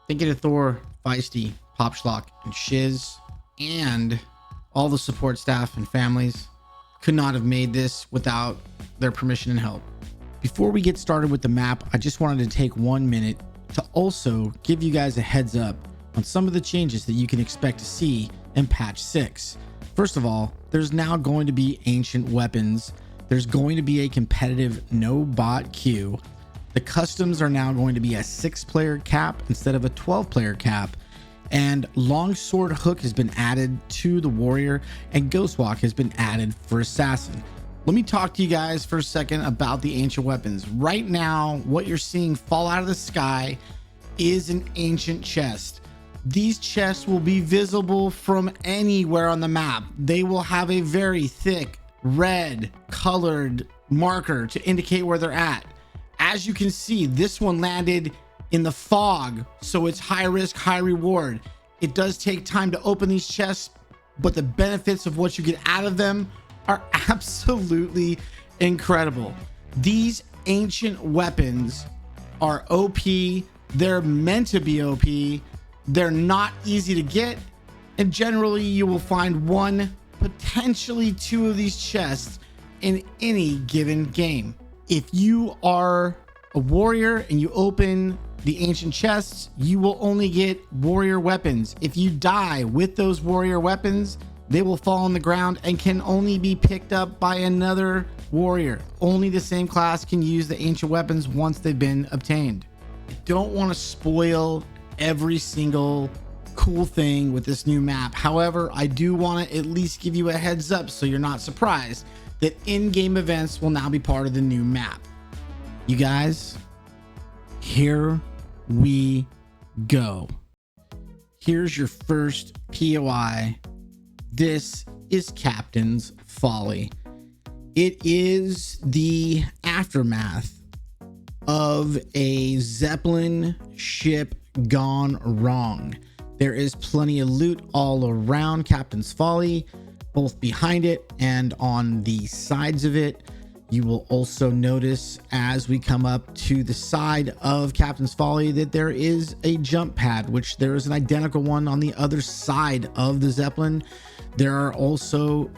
Thank you to Thor, Feisty, Popschlock, and Shiz, and all the support staff and families. Could not have made this without their permission and help. Before we get started with the map, I just wanted to take 1 minute to also give you guys a heads up on some of the changes that you can expect to see in patch 6. First of all, there's now going to be ancient weapons. There's going to be a competitive no bot queue. The customs are now going to be a 6-player cap instead of a 12-player cap. And Longsword Hook has been added to the Warrior, and Ghostwalk has been added for Assassin. Let me talk to you guys for a second about the ancient weapons. Right now, what you're seeing fall out of the sky is an ancient chest. These chests will be visible from anywhere on the map. They will have a very thick red colored marker to indicate where they're at. As you can see, this one landed in the fog, so it's high risk, high reward. It does take time to open these chests, but the benefits of what you get out of them are absolutely incredible. These ancient weapons are OP. They're meant to be OP. They're not easy to get, and generally you will find 1, potentially 2 of these chests in any given game. If you are a warrior and you open the ancient chests, you will only get warrior weapons. If you die with those warrior weapons, they will fall on the ground and can only be picked up by another warrior. Only the same class can use the ancient weapons once they've been obtained. I don't want to spoil every single cool thing with this new map. However, I do want to at least give you a heads up so you're not surprised that in-game events will now be part of the new map. You guys, here we go. Here's your first POI. This is Captain's Folly. It is the aftermath of a Zeppelin ship gone wrong. There is plenty of loot all around Captain's Folly, both behind it and on the sides of it. You will also notice as we come up to the side of Captain's Folly that there is a jump pad, which there is an identical one on the other side of the Zeppelin. There are also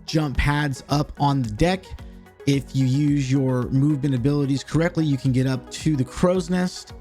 jump pads up on the deck. If you use your movement abilities correctly, you can get up to the crow's nest.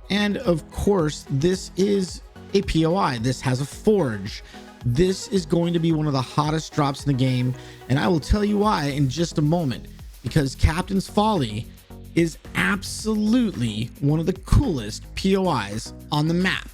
And of course, this is a POI. This has a forge. This is going to be one of the hottest drops in the game, and I will tell you why in just a moment, because Captain's Folly is absolutely one of the coolest POIs on the map.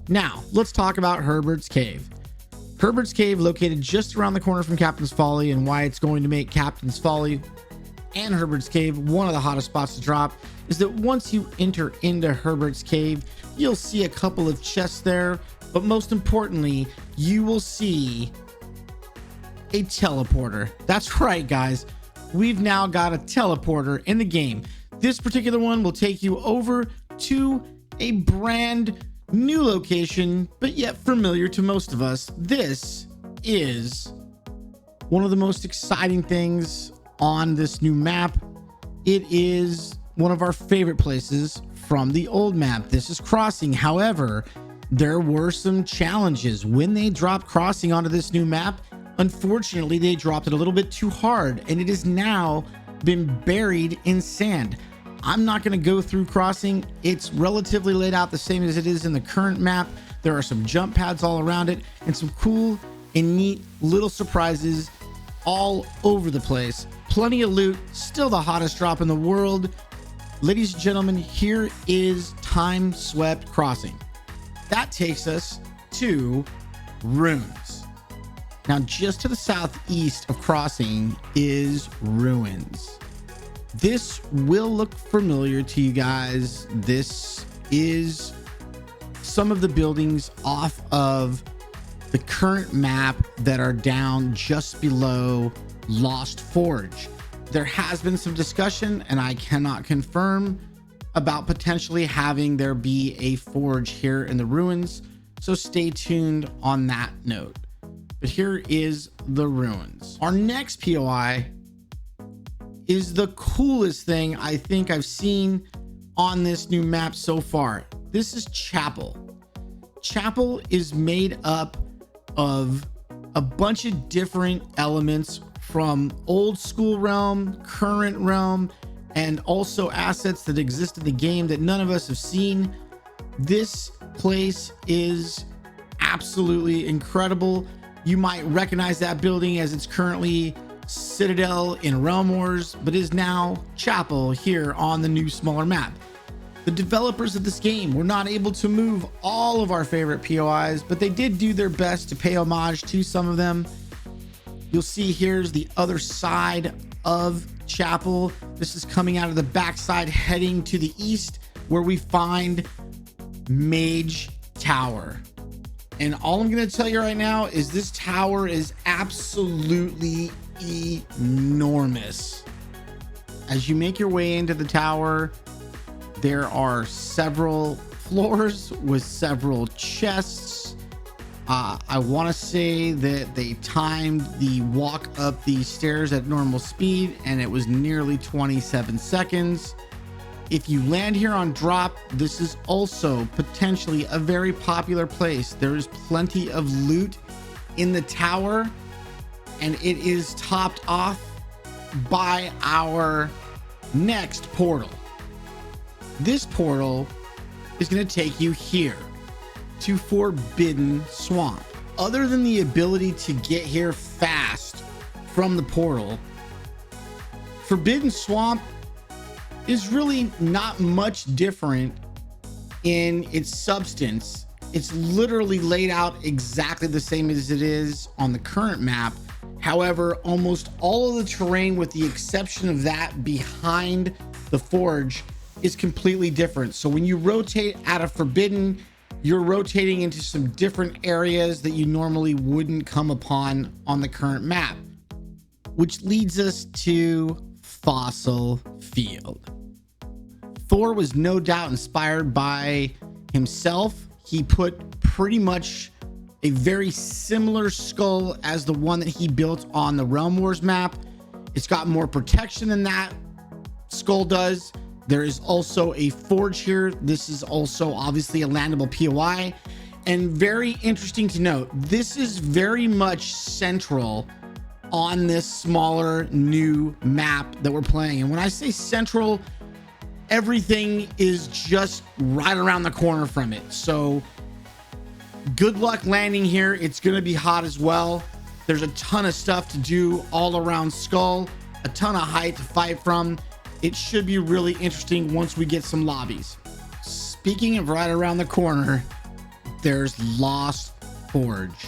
Now, let's talk about Herberts Cave. Herberts Cave, located just around the corner from Captain's Folly, and why it's going to make Captain's Folly and Herberts Cave one of the hottest spots to drop is that once you enter into Herberts Cave, you'll see a couple of chests there, but most importantly, you will see a teleporter. That's right, guys. We've now got a teleporter in the game. This particular one will take you over to a brand new location, but yet familiar to most of us. This is one of the most exciting things on this new map. It is one of our favorite places from the old map. This is Crossing. However, there were some challenges when they dropped Crossing onto this new map. Unfortunately, they dropped it a little bit too hard, and it has now been buried in sand. I'm not going to go through Crossing. It's relatively laid out the same as it is in the current map. There are some jump pads all around it and some cool and neat little surprises all over the place. Plenty of loot, still the hottest drop in the world. Ladies and gentlemen, here is Time Swept Crossing. That takes us to Ruins. Now, just to the southeast of Crossing is Ruins. This will look familiar to you guys. This is some of the buildings off of the current map that are down just below Lost Forge. There has been some discussion, and I cannot confirm, about potentially having there be a forge here in the Ruins, so stay tuned on that note. But here is the Ruins. Our next POI is the coolest thing I think I've seen on this new map so far. This is Chapel. Chapel is made up of a bunch of different elements from old school realm, current realm, and also assets that exist in the game that none of us have seen. This place is absolutely incredible. You might recognize that building as it's currently Citadel in Realm Wars, but is now Chapel here on the new smaller map. The developers of this game were not able to move all of our favorite POIs, but they did do their best to pay homage to some of them. You'll see here's the other side of Chapel. This is coming out of the backside heading to the east, where we find Mage Tower. And all I'm going to tell you right now is this tower is absolutely enormous. As you make your way into the tower, there are several floors with several chests. I want to say that they timed the walk up these stairs at normal speed, and it was nearly 27 seconds. If you land here on drop, this is also potentially a very popular place. There is plenty of loot in the tower, and it is topped off by our next portal. This portal is going to take you here to Forbidden Swamp. Other than the ability to get here fast from the portal, Forbidden Swamp is really not much different in its substance. It's literally laid out exactly the same as it is on the current map. However, almost all of the terrain, with the exception of that behind the forge, is completely different. So when you rotate out of Forbidden, you're rotating into some different areas that you normally wouldn't come upon on the current map, which leads us to Fossil Field. Thor was no doubt inspired by himself. He put pretty much a very similar skull as the one that he built on the Realm Wars map. It's got more protection than that skull does. There is also a forge here. This is also obviously a landable POI, and very interesting to note, this is very much central on this smaller new map that we're playing. And when I say central, everything is just right around the corner from it. So good luck landing here. It's going to be hot as well. There's a ton of stuff to do all around Skull, a ton of height to fight from. It should be really interesting once we get some lobbies. Speaking of right around the corner, there's Lost Forge.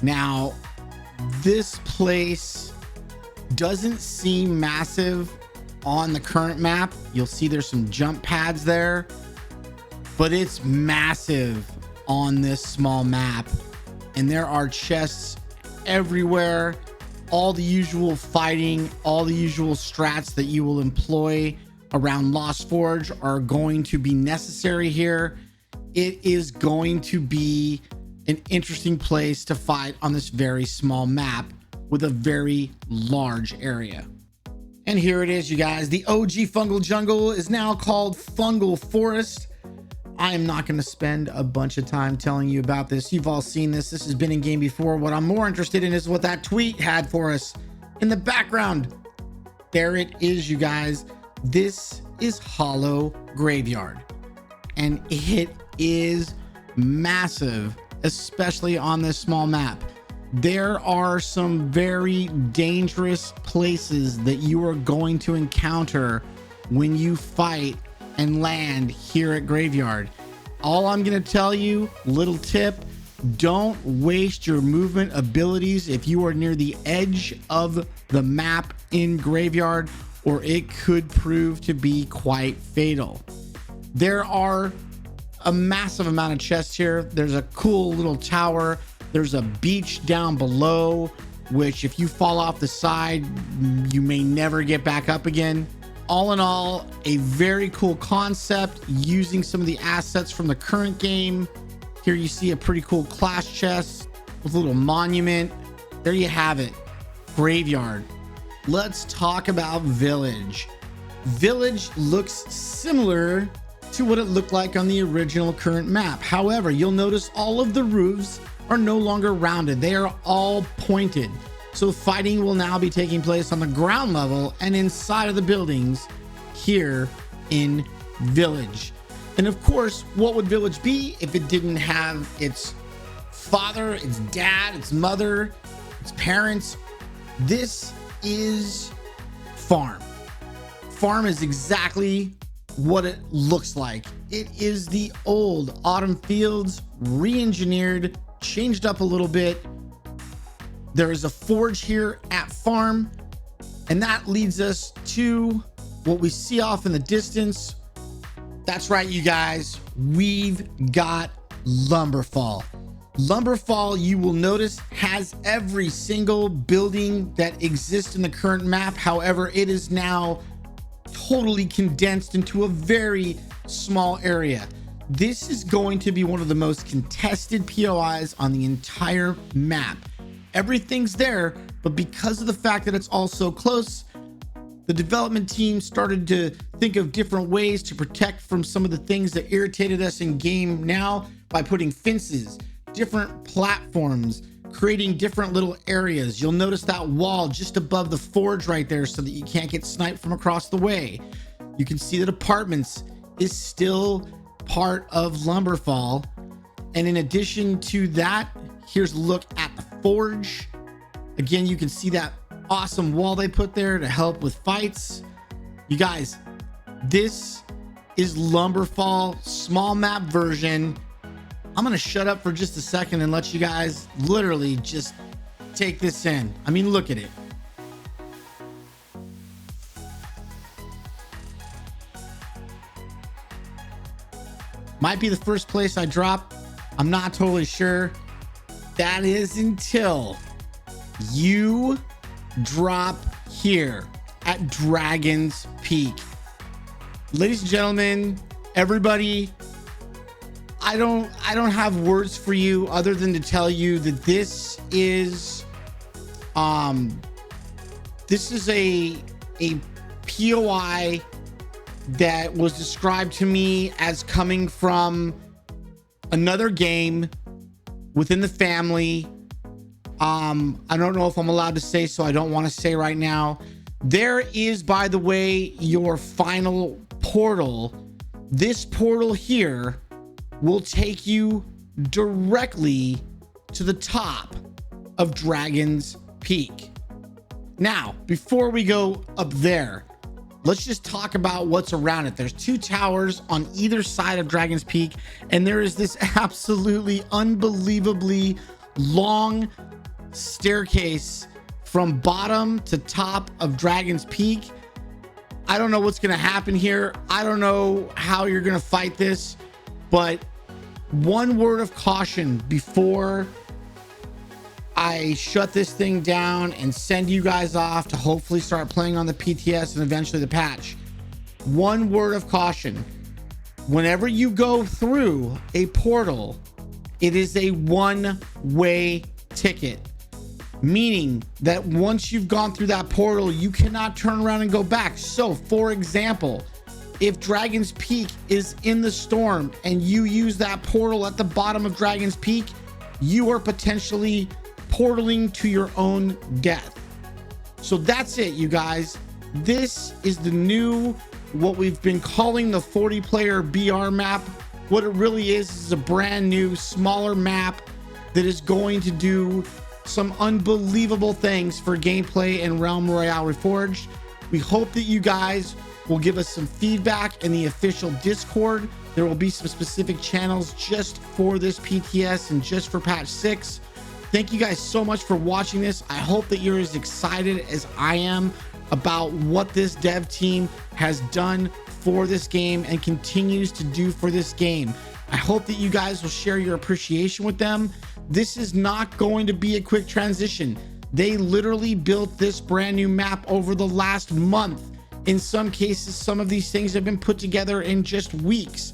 Now, this place doesn't seem massive on the current map. You'll see there's some jump pads there, but it's massive on this small map, and there are chests everywhere. All the usual fighting, all the usual strats that you will employ around Lost Forge are going to be necessary here. It is going to be an interesting place to fight on this very small map with a very large area. And here it is, you guys. The OG Fungal Jungle is now called Fungal Forest. I am not going to spend a bunch of time telling you about this. You've all seen this. This has been in game before. What I'm more interested in is what that tweet had for us in the background. There it is, you guys. This is Hollow Graveyard, and it is massive, especially on this small map. There are some very dangerous places that you are going to encounter when you fight and land here at Graveyard. All I'm going to tell you, little tip, don't waste your movement abilities if you are near the edge of the map in Graveyard, or it could prove to be quite fatal. There are a massive amount of chests here. There's a cool little tower. There's a beach down below, which if you fall off the side, you may never get back up again. All in all, a very cool concept using some of the assets from the current game. Here you see a pretty cool class chest with a little monument. There you have it, Graveyard. Let's talk about Village. village looks similar to what it looked like on the original current map. However, you'll notice all of the roofs are no longer rounded. They are all pointed. So fighting will now be taking place on the ground level and inside of the buildings here in Village. And of course, what would Village be if it didn't have its father, its dad, its mother, its parents? This is Farm. Farm is exactly what it looks like. It is the old Autumn Fields, re-engineered, changed up a little bit. There is a forge here at Farm, and that leads us to what we see off in the distance. That's right, you guys, we've got Lumberfall. Lumberfall, you will notice, has every single building that exists in the current map. However, it is now totally condensed into a very small area. This is going to be one of the most contested POIs on the entire map. Everything's there, but because of the fact that it's all so close, the development team started to think of different ways to protect from some of the things that irritated us in game now by putting fences, different platforms, creating different little areas. You'll notice that wall just above the forge right there so that you can't get sniped from across the way. You can see that apartments is still part of Lumberfall. And in addition to that, here's a look at the forge. Again, you can see that awesome wall they put there to help with fights. You guys, this is Lumberfall small map version. I'm gonna shut up for just a second and let you guys literally just take this in. I mean, look at it. Might be the first place I drop. I'm not totally sure. That is until you drop here at Dragon's Peak. Ladies and gentlemen, everybody, I don't have words for you other than to tell you that this is a POI that was described to me as coming from another game within the family. I don't know if I'm allowed to say, so I don't want to say right now. There is, by the way, your final portal. This portal here will take you directly to the top of Dragon's Peak. Now, before we go up there, let's just talk about what's around it. There's two towers on either side of Dragon's Peak, and there is this absolutely unbelievably long staircase from bottom to top of Dragon's Peak. I don't know what's going to happen here. I don't know how you're going to fight this, but one word of caution before I shut this thing down and send you guys off to hopefully start playing on the PTS and eventually the patch. One word of caution. Whenever you go through a portal, it is a one-way ticket, meaning that once you've gone through that portal, you cannot turn around and go back. So, for example, if Dragon's Peak is in the storm and you use that portal at the bottom of Dragon's Peak, you are potentially portaling to your own death. So that's it, you guys. This is the new, what we've been calling the 40-player BR map. What it really is a brand new, smaller map that is going to do some unbelievable things for gameplay in Realm Royale Reforged. We hope that you guys will give us some feedback in the official Discord. There will be some specific channels just for this PTS and just for patch 6. Thank you guys so much for watching this. I hope that you're as excited as I am about what this dev team has done for this game and continues to do for this game. I hope that you guys will share your appreciation with them. This is not going to be a quick transition. They literally built this brand new map over the last month. In some cases, some of these things have been put together in just weeks.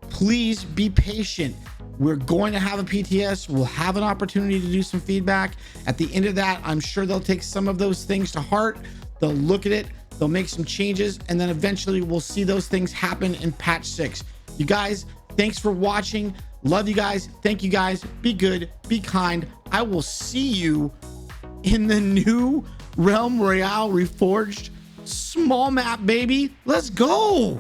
Please be patient. We're going to have a PTS. We'll have an opportunity to do some feedback. At the end of that, I'm sure they'll take some of those things to heart. They'll look at it. They'll They'll make some changes, and then eventually we'll see those things happen in patch 6. You guys, thanks for watching. Love you guys. Thank you guys. Be good, be kind. I will see you in the new Realm Royale Reforged small map, baby. Let's go.